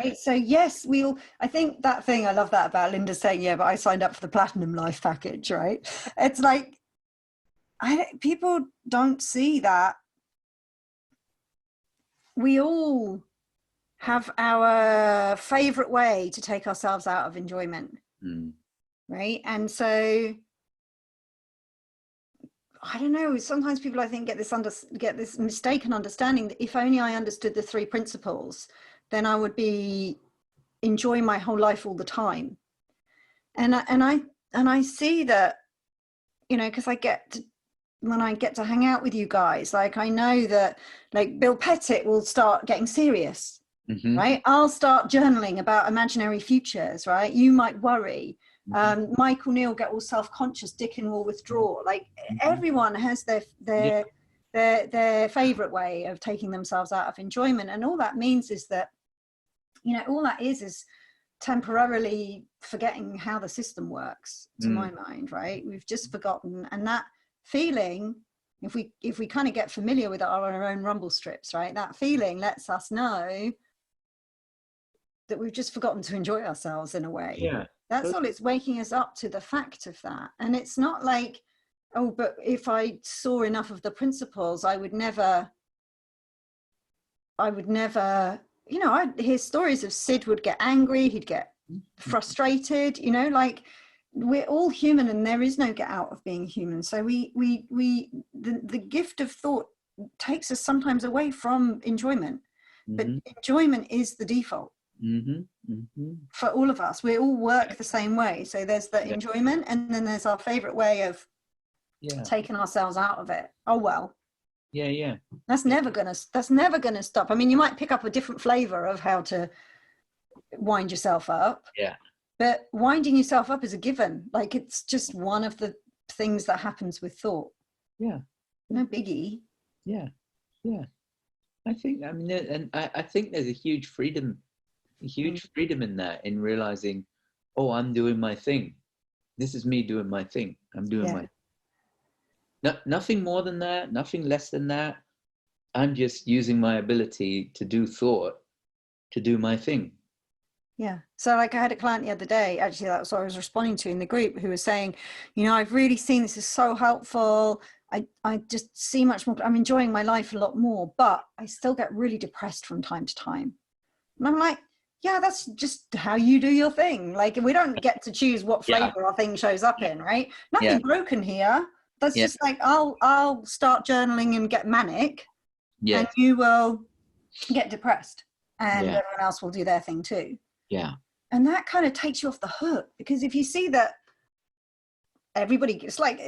Right. So yes, I think that thing, I love that about Linda saying, yeah, but I signed up for the platinum life package, right? It's like, people don't see that we all have our favorite way to take ourselves out of enjoyment. Right. And so I don't know, sometimes people, I think, get this mistaken understanding that if only I understood the 3 principles, then I would be enjoying my whole life all the time. And I see that, you know, because when I get to hang out with you guys, like, I know that, like, Bill Pettit will start getting serious, right? I'll start journaling about imaginary futures, right? You might worry. Michael Neal get all self-conscious, Dickon will withdraw. Like, everyone has their favorite way of taking themselves out of enjoyment. And all that means is that, you know, all that is temporarily forgetting how the system works, to my mind, right? We've just forgotten. And that feeling, if we kind of get familiar with our own rumble strips, right, that feeling lets us know that we've just forgotten to enjoy ourselves in a way. That's all. It's waking us up to the fact of that. And it's not like, oh, but if I saw enough of the principles, I would never, you know, I'd hear stories of Sid would get angry, he'd get frustrated, you know, like, we're all human and there is no get out of being human. So the gift of thought takes us sometimes away from enjoyment, but enjoyment is the default. For all of us, we all work the same way. So there's the enjoyment, and then there's our favorite way of taking ourselves out of it. Oh well, that's never gonna stop. I mean, you might pick up a different flavor of how to wind yourself up, but winding yourself up is a given. Like, it's just one of the things that happens with thought. No biggie. I think, I mean, and I think there's a huge freedom in that, in realizing, oh, I'm doing my thing. This is me doing my thing. I'm doing nothing more than that, nothing less than that. I'm just using my ability to do thought to do my thing. So, like, I had a client the other day, actually, that's what I was responding to in the group, who was saying, you know, I've really seen this is so helpful. I just see much more, I'm enjoying my life a lot more, but I still get really depressed from time to time. And I'm like, yeah, that's just how you do your thing. Like, we don't get to choose what flavor our thing shows up in, right? Nothing broken here. That's just like, I'll start journaling and get manic, and you will get depressed, and everyone else will do their thing too. And that kind of takes you off the hook, because if you see that everybody, it's like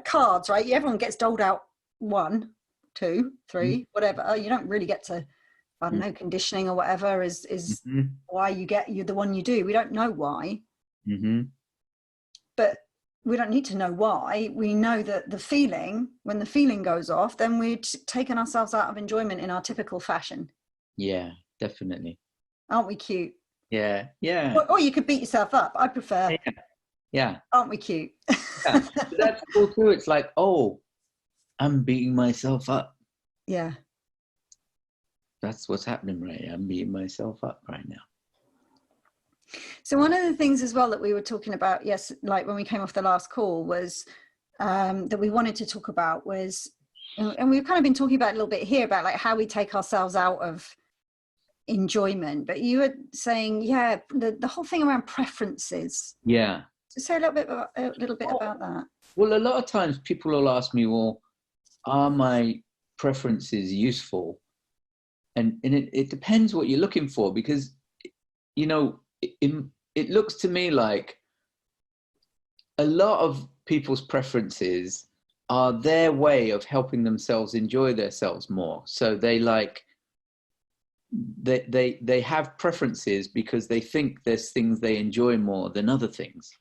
cards, right? Everyone gets doled out 1, 2, 3, whatever. You don't really get to, I don't know, conditioning or whatever is why you're the one you do. We don't know why, but we don't need to know why. We know that the feeling, when the feeling goes off, then we're taking ourselves out of enjoyment in our typical fashion. Definitely. Aren't we cute? Or you could beat yourself up. I prefer. Aren't we cute? That's cool too. It's like, oh, I'm beating myself up. That's what's happening, right? I'm beating myself up right now. So one of the things as well that we were talking about, like when we came off the last call, was that we wanted to talk about was, and we've kind of been talking about a little bit here about like how we take ourselves out of enjoyment, but you were saying, the whole thing around preferences. So say a little bit about that. Well, a lot of times people will ask me, well, are my preferences useful? And it depends what you're looking for, because, you know, it looks to me like a lot of people's preferences are their way of helping themselves enjoy themselves more. So they have preferences because they think there's things they enjoy more than other things.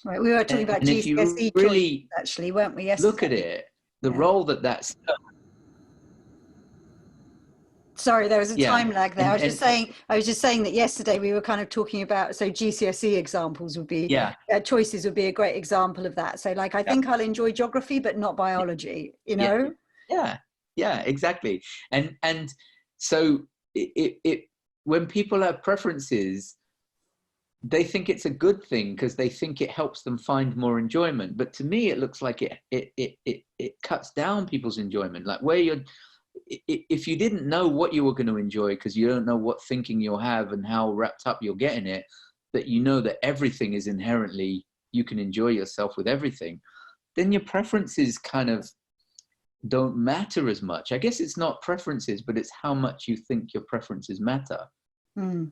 Right, we were talking about GCSE really choices, actually, weren't we? Yesterday. Look at it, the role that's. Sorry, there was a time lag there. I was just saying that yesterday we were kind of talking about, so GCSE examples would be, choices would be a great example of that. So like, I think I'll enjoy geography, but not biology, you know? Yeah, exactly. And so it when people have preferences, they think it's a good thing because they think it helps them find more enjoyment. But to me, it looks like it cuts down people's enjoyment. Like where you're, if you didn't know what you were going to enjoy because you don't know what thinking you'll have and how wrapped up you'll get in it, that you know that everything is inherently, you can enjoy yourself with everything, then your preferences kind of don't matter as much. I guess it's not preferences, but it's how much you think your preferences matter.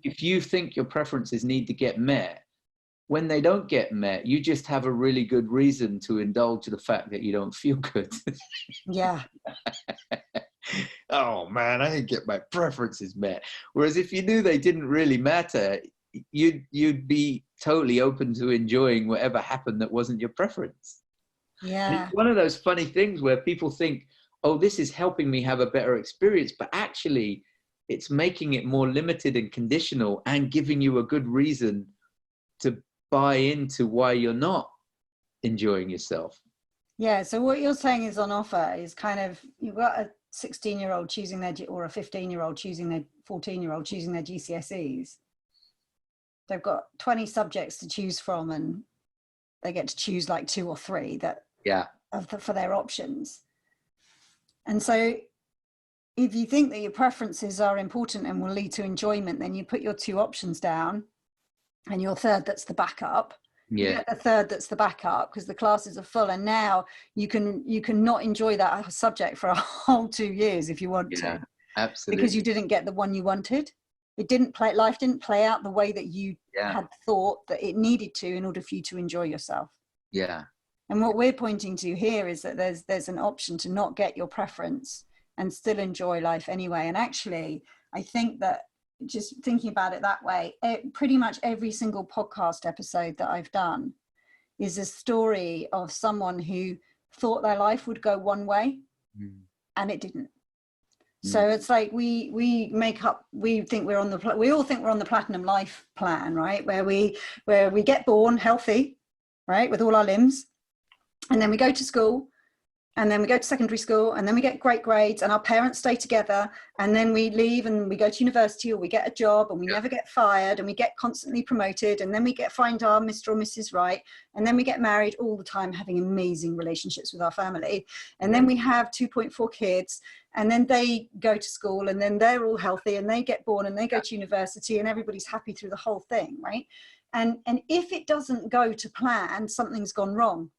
If you think your preferences need to get met, when they don't get met, you just have a really good reason to indulge the fact that you don't feel good. Yeah. Oh man, I didn't get my preferences met. Whereas if you knew they didn't really matter, you'd be totally open to enjoying whatever happened that wasn't your preference. Yeah. It's one of those funny things where people think, oh, this is helping me have a better experience, but actually it's making it more limited and conditional and giving you a good reason to buy into why you're not enjoying yourself. Yeah. So what you're saying is on offer is kind of, you've got a 16-year-old choosing their, or a 15-year-old choosing their 14-year-old choosing their GCSEs. They've got 20 subjects to choose from, and they get to choose like 2 or 3 that for their options. And so if you think that your preferences are important and will lead to enjoyment, then you put your 2 options down and your third that's the backup. You get the third that's the backup because the classes are full, and now you can not enjoy that subject for a whole 2 years if you want to. Absolutely. Because you didn't get the one you wanted. Life didn't play out the way that you had thought that it needed to in order for you to enjoy yourself. Yeah. And what we're pointing to here is that there's an option to not get your preference and still enjoy life anyway. And actually, I think that just thinking about it that way, pretty much every single podcast episode that I've done is a story of someone who thought their life would go one way and it didn't. So it's like we think we all think we're on the platinum life plan, right? Where we get born healthy, right, with all our limbs, and then we go to school, and then we go to secondary school, and then we get great grades, and our parents stay together, and then we leave and we go to university, or we get a job, and we never get fired, and we get constantly promoted, and then we find our Mr. or Mrs. Right, and then we get married all the time, having amazing relationships with our family, and then we have 2.4 kids, and then they go to school, and then they're all healthy, and they get born, and they go to university, and everybody's happy through the whole thing, right? And if it doesn't go to plan, something's gone wrong.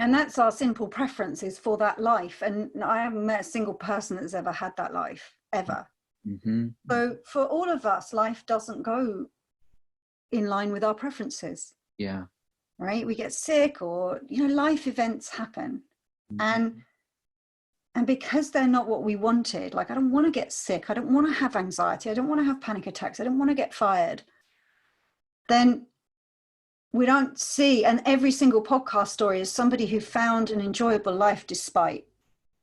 And that's our simple preferences for that life. And I haven't met a single person that's ever had that life, ever. So for all of us, life doesn't go in line with our preferences. Yeah. Right? We get sick, or, life events happen. And because they're not what we wanted, like, I don't want to get sick. I don't want to have anxiety. I don't want to have panic attacks. I don't want to get fired. Then we don't see, and every single podcast story is somebody who found an enjoyable life despite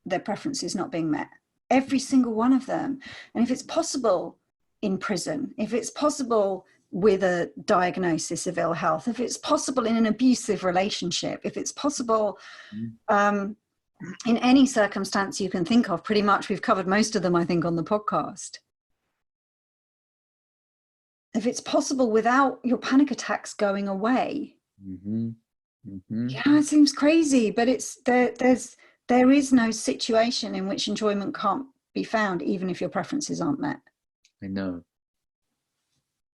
their preferences not being met. Every single one of them. And if it's possible in prison, if it's possible with a diagnosis of ill health, if it's possible in an abusive relationship, if it's possible in any circumstance you can think of, pretty much we've covered most of them, I think, on the podcast. If it's possible without your panic attacks going away, it seems crazy, but there is no situation in which enjoyment can't be found, even if your preferences aren't met. I know.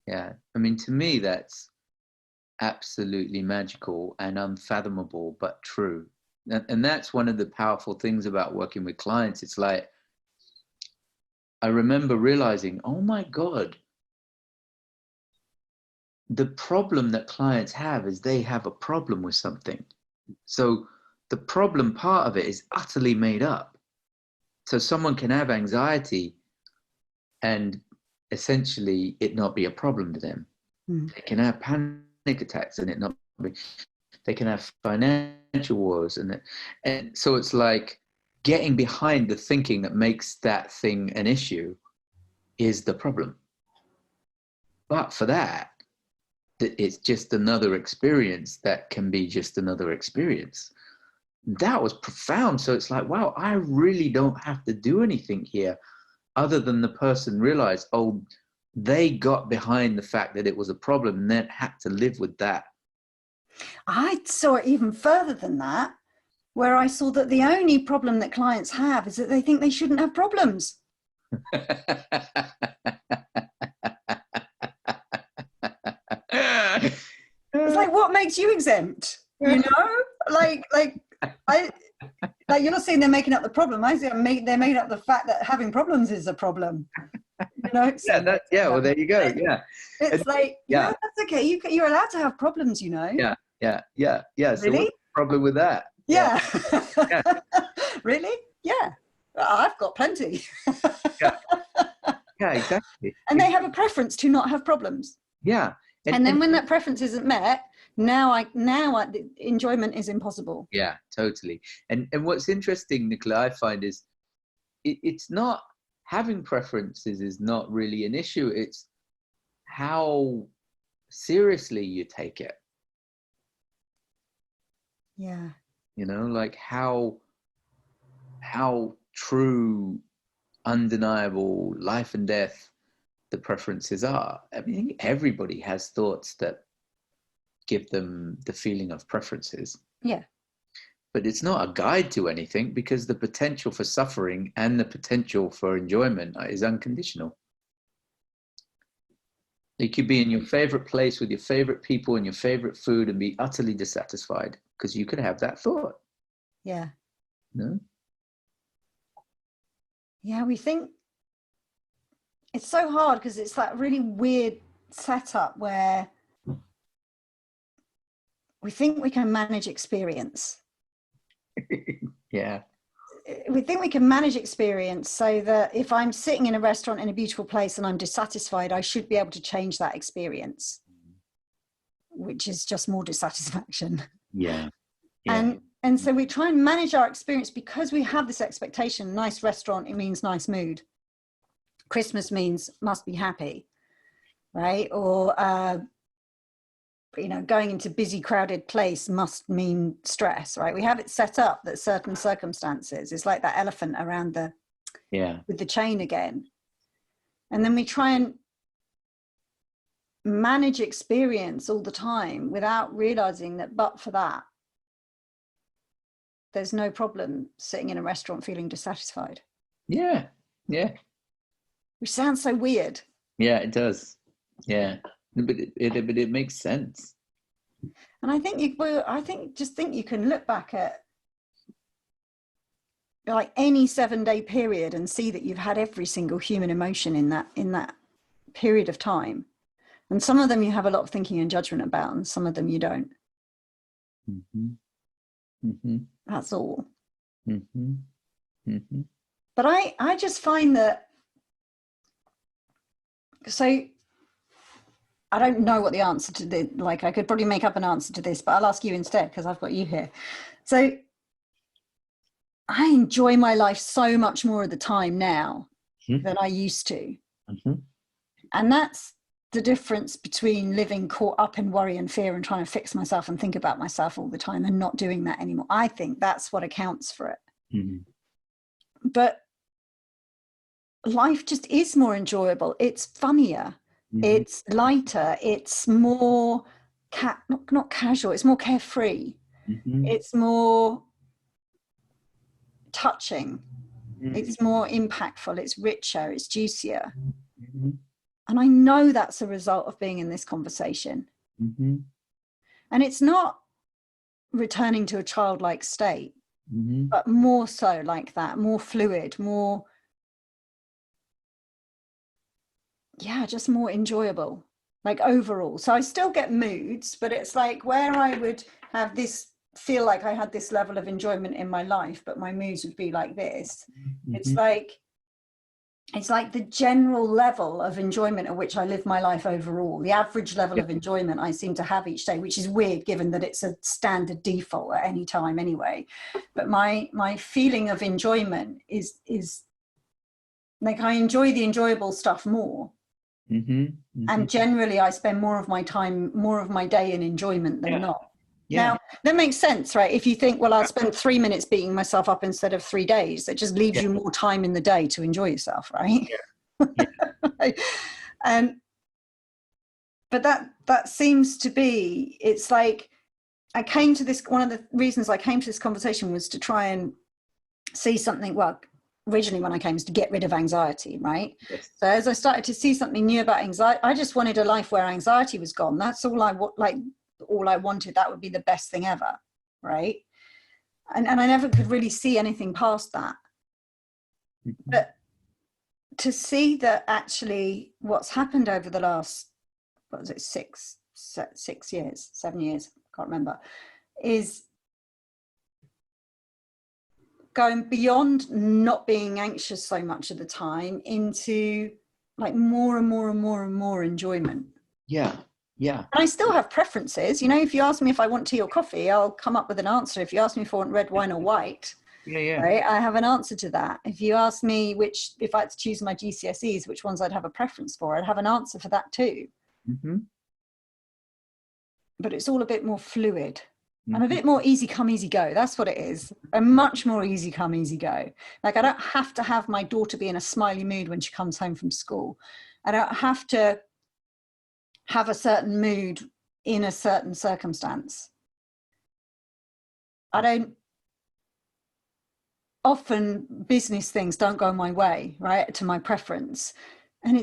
Yeah, I mean, to me, that's absolutely magical and unfathomable, but true. And that's one of the powerful things about working with clients. It's like, I remember realizing, oh my God, the problem that clients have is they have a problem with something. So the problem part of it is utterly made up. So someone can have anxiety and essentially it not be a problem to them. They can have panic attacks and it not be, they can have financial woes. And so it's like getting behind the thinking that makes that thing an issue is the problem. But for that, it's just another experience that can be just another experience. That was profound. So it's like, wow, I really don't have to do anything here other than the person realized, oh, they got behind the fact that it was a problem and then had to live with that. I saw it even further than that, where I saw that the only problem that clients have is that they think they shouldn't have problems. It's like, what makes you exempt? You know, like you're not saying they're making up the problem. I say they're making up the fact that having problems is a problem. You know? Yeah. Well, there you go. Yeah. It's like, yeah, that's okay. You're allowed to have problems. You know. Yeah. So really? what's the problem with that? Yeah. Really? Yeah. I've got plenty. Yeah, exactly. And they have a preference to not have problems. Yeah. And then when that preference isn't met, now the enjoyment is impossible. Yeah, totally. And what's interesting, Nicola, I find is it's not, having preferences is not really an issue. It's how seriously you take it. Yeah. You know, like how true, undeniable, life and death the preferences are. I mean, everybody has thoughts that give them the feeling of preferences. Yeah. But it's not a guide to anything, because the potential for suffering and the potential for enjoyment is unconditional. You could be in your favorite place with your favorite people and your favorite food and be utterly dissatisfied because you could have that thought. Yeah. No? Yeah, we think it's so hard because it's that really weird setup where we think we can manage experience. Yeah. We think we can manage experience so that if I'm sitting in a restaurant in a beautiful place and I'm dissatisfied, I should be able to change that experience, which is just more dissatisfaction. Yeah. And so we try and manage our experience because we have this expectation. Nice restaurant, it means nice mood. Christmas means must be happy, right? Or going into busy, crowded place must mean stress, right? We have it set up that certain circumstances, it's like that elephant around with the chain again. And then we try and manage experience all the time without realizing that, but for that, there's no problem sitting in a restaurant feeling dissatisfied. Yeah. Which sounds so weird. Yeah, it does. Yeah. But it makes sense. And I think you can look back at like any 7-day period and see that you've had every single human emotion in that period of time. And some of them you have a lot of thinking and judgment about, and some of them you don't. Mm-hmm. Mm-hmm. That's all. Mm-hmm. Mm-hmm. But I just find that, so I don't know what the answer to this, like I could probably make up an answer to this, but I'll ask you instead because I've got you here. So I enjoy my life so much more of the time now than I used to. Mm-hmm. And that's the difference between living caught up in worry and fear and trying to fix myself and think about myself all the time and not doing that anymore. I think that's what accounts for it. Mm-hmm. But life just is more enjoyable. It's funnier. Mm-hmm. It's lighter. It's more not casual. It's more carefree. Mm-hmm. It's more touching. Mm-hmm. It's more impactful. It's richer. It's juicier. Mm-hmm. And I know that's a result of being in this conversation. Mm-hmm. And it's not returning to a childlike state, mm-hmm. but more so like that, more fluid, more, just more enjoyable, like overall. So I still get moods, but it's like where I would have this, feel like I had this level of enjoyment in my life, but my moods would be like this. Mm-hmm. It's like the general level of enjoyment at which I live my life overall, the average level of enjoyment I seem to have each day, which is weird given that it's a standard default at any time anyway. But my feeling of enjoyment is like I enjoy the enjoyable stuff more. Mm-hmm. Mm-hmm. And generally I spend more of my time, more of my day in enjoyment than not. Yeah. Now, that makes sense, right? If you think, well, I'll spend 3 minutes beating myself up instead of 3 days, it just leaves Yeah. you more time in the day to enjoy yourself, right? Yeah. And but that seems to be, it's like I came to this, one of the reasons I came to this conversation was to try and see something, well, originally when I came was to get rid of anxiety, right? Yes. So as I started to see something new about anxiety, I just wanted a life where anxiety was gone. That's all all I wanted. That would be the best thing ever, right? And I never could really see anything past that. Mm-hmm. But to see that actually what's happened over the last, what was it, 6 years, 7 years, can't remember, is going beyond not being anxious so much of the time into like more and more and more and more enjoyment. Yeah. Yeah. And I still have preferences. You know, if you ask me if I want tea or coffee, I'll come up with an answer. If you ask me if I want red wine or white, Yeah. right, I have an answer to that. If you ask me if I had to choose my GCSEs, which ones I'd have a preference for, I'd have an answer for that too. Mm-hmm. But it's all a bit more fluid. Mm-hmm. I'm a bit more easy come, easy go. That's what it is. I'm much more easy come, easy go. Like I don't have to have my daughter be in a smiley mood when she comes home from school. I don't have to have a certain mood in a certain circumstance. I don't, often business things don't go my way, right, to my preference. And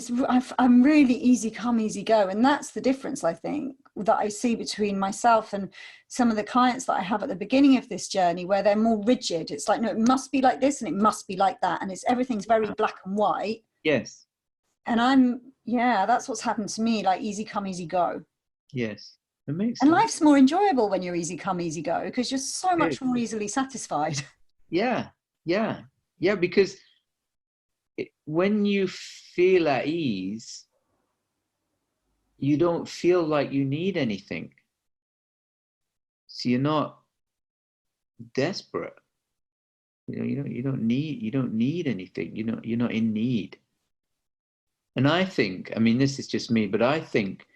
I'm really easy come, easy go. And that's the difference, I think, that I see between myself and some of the clients that I have at the beginning of this journey, where they're more rigid. It's like, no, it must be like this and it must be like that. And everything's very black and white. Yes. And that's what's happened to me, like easy come, easy go. Yes. It makes And sense. life's more enjoyable when you're easy come, easy go, because you're so much more easily satisfied. Yeah. Yeah. Yeah. Because when you feel at ease, you don't feel like you need anything. So you're not desperate. You don't need anything. You're not in need. And I think, I mean, this is just me, but I think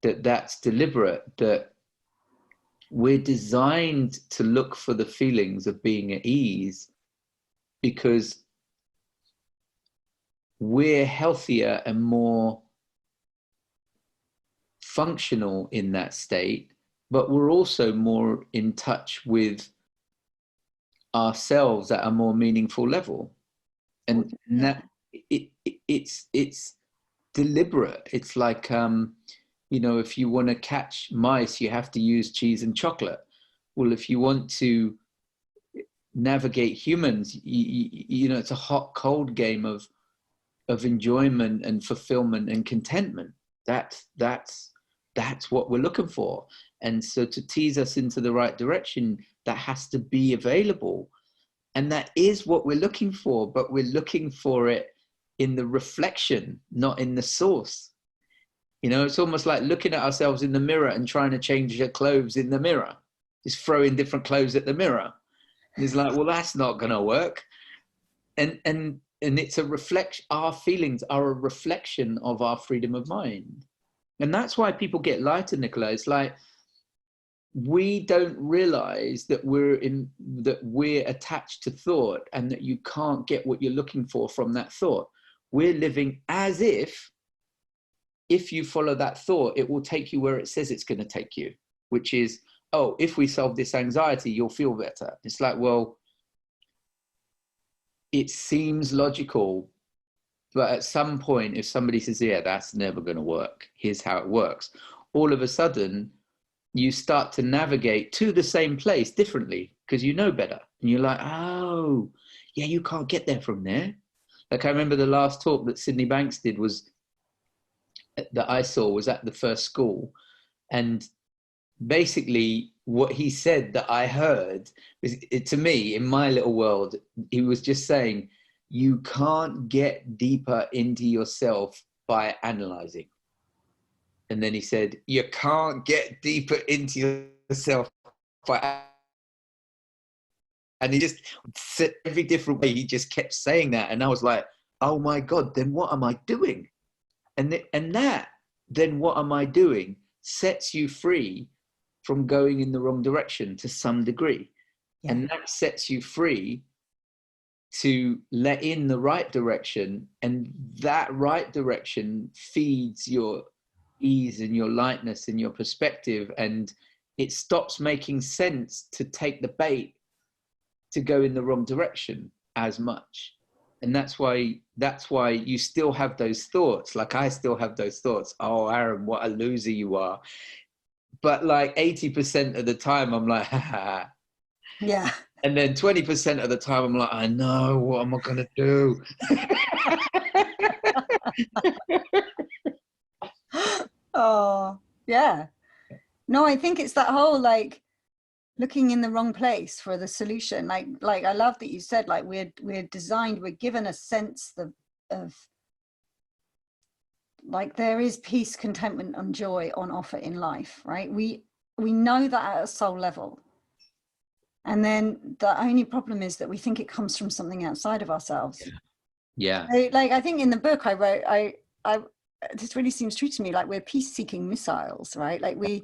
that that's deliberate, that we're designed to look for the feelings of being at ease because we're healthier and more functional in that state, but we're also more in touch with ourselves at a more meaningful level. And that it's deliberate. It's like, if you want to catch mice, you have to use cheese and chocolate. Well, if you want to navigate humans, it's a hot cold game of enjoyment and fulfillment and contentment. That's what we're looking for. And so to tease us into the right direction, that has to be available. And that is what we're looking for, but we're looking for it in the reflection, not in the source. It's almost like looking at ourselves in the mirror and trying to change your clothes in the mirror, just throwing different clothes at the mirror. And it's like, well, that's not going to work. And it's a reflection. Our feelings are a reflection of our freedom of mind. And that's why people get lighter, Nicola. It's like, we don't realize that we're attached to thought and that you can't get what you're looking for from that thought. We're living as if you follow that thought, it will take you where it says it's going to take you, which is, oh, if we solve this anxiety, you'll feel better. It's like, well, it seems logical, but at some point, if somebody says, yeah, that's never going to work, here's how it works, all of a sudden, you start to navigate to the same place differently because you know better. And you're like, oh, yeah, you can't get there from there. Like I remember the last talk that Sydney Banks did that I saw was at the first school. And basically what he said that I heard was, to me, in my little world, he was just saying, you can't get deeper into yourself by analyzing. And then he said, you can't get deeper into yourself by, and he just said every different way. He just kept saying that. And I was like, oh my God, then what am I doing? And that, then what am I doing, sets you free from going in the wrong direction to some degree. Yeah. And that sets you free to let in the right direction, and that right direction feeds your ease and your lightness and your perspective, and it stops making sense to take the bait to go in the wrong direction as much. And that's why you still have those thoughts. Like I still have those thoughts. Oh, Aaron, what a loser you are. But like 80% of the time I'm like, ha. Yeah. And then 20% of the time I'm like, I know, what am I gonna do? Oh, yeah. No, I think it's that whole like looking in the wrong place for the solution. Like I love that you said like we're designed, we're given a sense of like there is peace, contentment, and joy on offer in life, right? We know that at a soul level. And then the only problem is that we think it comes from something outside of ourselves. Yeah. Like I think in the book I wrote, I this really seems true to me. Like we're peace-seeking missiles, right? Like we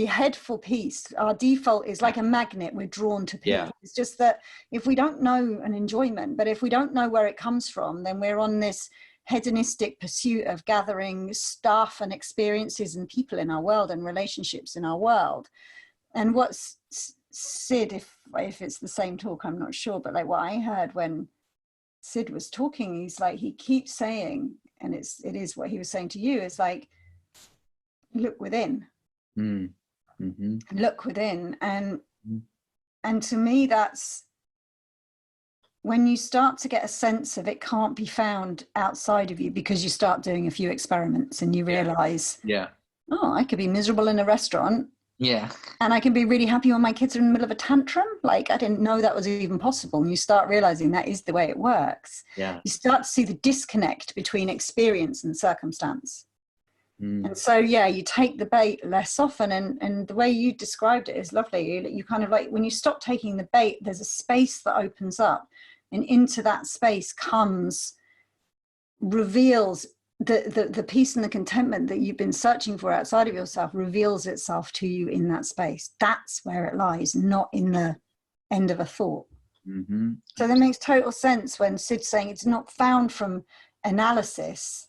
head for peace. Our default is like a magnet. We're drawn to peace. Yeah. It's just that if we don't know an enjoyment, but if we don't know where it comes from, then we're on this hedonistic pursuit of gathering stuff and experiences and people in our world and relationships in our world. And what's Sid, if it's the same talk, I'm not sure, but like what I heard when Sid was talking, he's like, he keeps saying, and it is what he was saying to you, is like, look within. Mm-hmm. Look within. And to me, that's when you start to get a sense of it can't be found outside of you, because you start doing a few experiments and you realize, oh, I could be miserable in a restaurant. Yeah. And I can be really happy when my kids are in the middle of a tantrum. Like I didn't know that was even possible. And you start realizing that is the way it works. Yeah. You start to see the disconnect between experience and circumstance. And so, yeah, you take the bait less often. And the way you described it is lovely. You kind of like, when you stop taking the bait, there's a space that opens up, and into that space reveals the peace and the contentment that you've been searching for outside of yourself, reveals itself to you in that space. That's where it lies, not in the end of a thought. Mm-hmm. So that makes total sense when Sid's saying it's not found from analysis.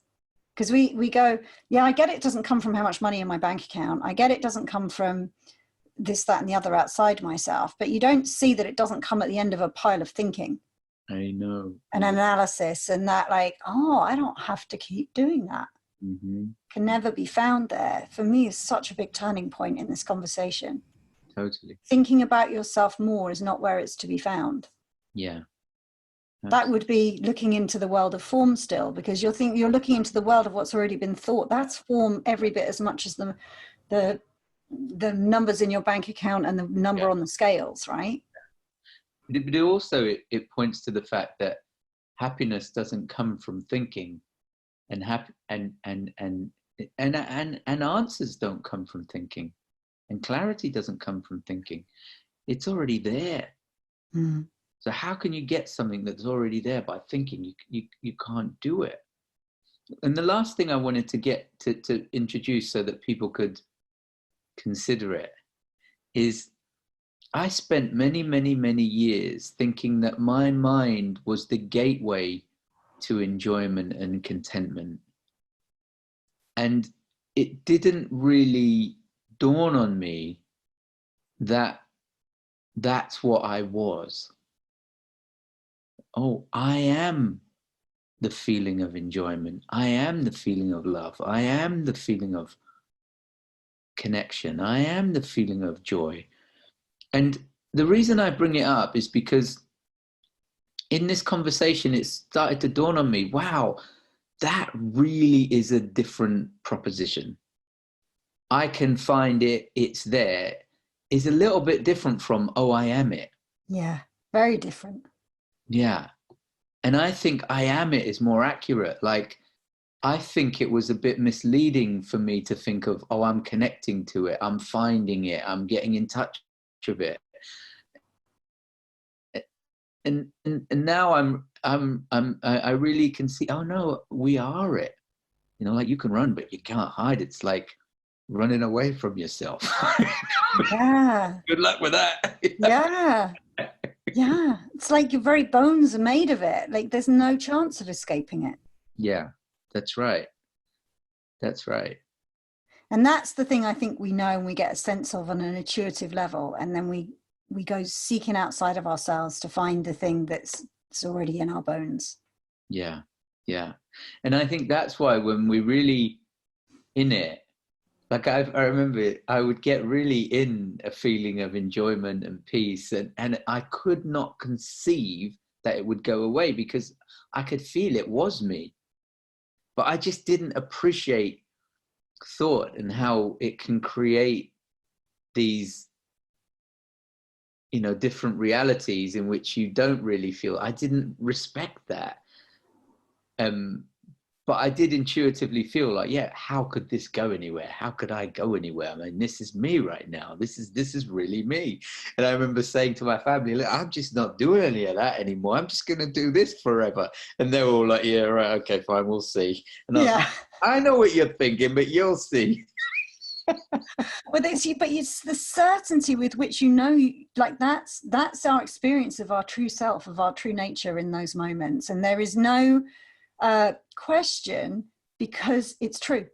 Because we go, yeah, I get it doesn't come from how much money in my bank account. I get it doesn't come from this, that, and the other outside myself. But you don't see that it doesn't come at the end of a pile of thinking. I know. An analysis, and that like, oh, I don't have to keep doing that. Mm-hmm. Can never be found there. For me, is such a big turning point in this conversation. Totally. Thinking about yourself more is not where it's to be found. Yeah. That would be looking into the world of form still, because you're looking into the world of what's already been thought. That's form every bit as much as the numbers in your bank account and the number on the scales, right? But also it points to the fact that happiness doesn't come from thinking, and answers don't come from thinking, and clarity doesn't come from thinking. It's already there. Mm. So how can you get something that's already there by thinking? You can't do it. And the last thing I wanted to get to introduce so that people could consider it is, I spent many, many, many years thinking that my mind was the gateway to enjoyment and contentment. And it didn't really dawn on me that that's what I was. Oh, I am the feeling of enjoyment. I am the feeling of love. I am the feeling of connection. I am the feeling of joy. And the reason I bring it up is because in this conversation, it started to dawn on me, wow, that really is a different proposition. I can find it, it's there, is a little bit different from, oh, I am it. Yeah, very different. Yeah. And I think I am it is more accurate. Like, I think it was a bit misleading for me to think of, oh, I'm connecting to it, I'm finding it, I'm getting in touch with it. And now I really can see, oh no, we are it. You know, like you can run, but you can't hide. It's like running away from yourself. Yeah. Good luck with that. Yeah. Yeah. It's like your very bones are made of it. Like there's no chance of escaping it. Yeah, that's right. That's right. And that's the thing I think we know and we get a sense of on an intuitive level. And then we go seeking outside of ourselves to find the thing that's already in our bones. Yeah. Yeah. And I think that's why when we really in it, like I remember I would get really in a feeling of enjoyment and peace, and I could not conceive that it would go away because I could feel it was me, but I just didn't appreciate thought and how it can create these, you know, different realities in which you don't really feel. I didn't respect that. But I did intuitively feel like, yeah, how could this go anywhere? How could I go anywhere? I mean, this is me right now. This is really me. And I remember saying to my family, look, I'm just not doing any of that anymore. I'm just going to do this forever. And they were all like, yeah, right, okay, fine, we'll see. And I was like, I know what you're thinking, but you'll see. But it's the certainty with which, you know, like that's our experience of our true self, of our true nature in those moments. And there is no question, because it's true.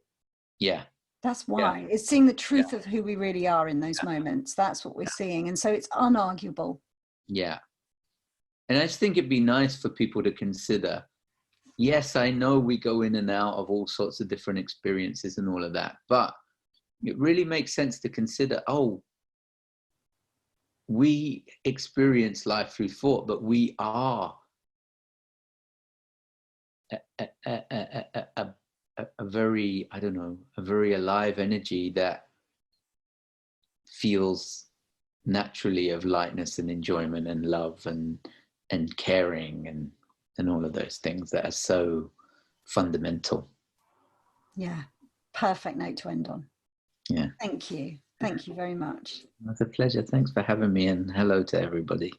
Yeah. That's why. Yeah. It's seeing the truth of who we really are in those moments. That's what we're seeing. And so it's unarguable. Yeah. And I just think it'd be nice for people to consider, yes, I know we go in and out of all sorts of different experiences and all of that, but it really makes sense to consider, oh, we experience life through thought, but we are a very, I don't know, a very alive energy that feels naturally of lightness and enjoyment and love and caring and all of those things that are so fundamental. Yeah. Perfect note to end on. Yeah. Thank you. Thank you very much. It's a pleasure. Thanks for having me, and hello to everybody.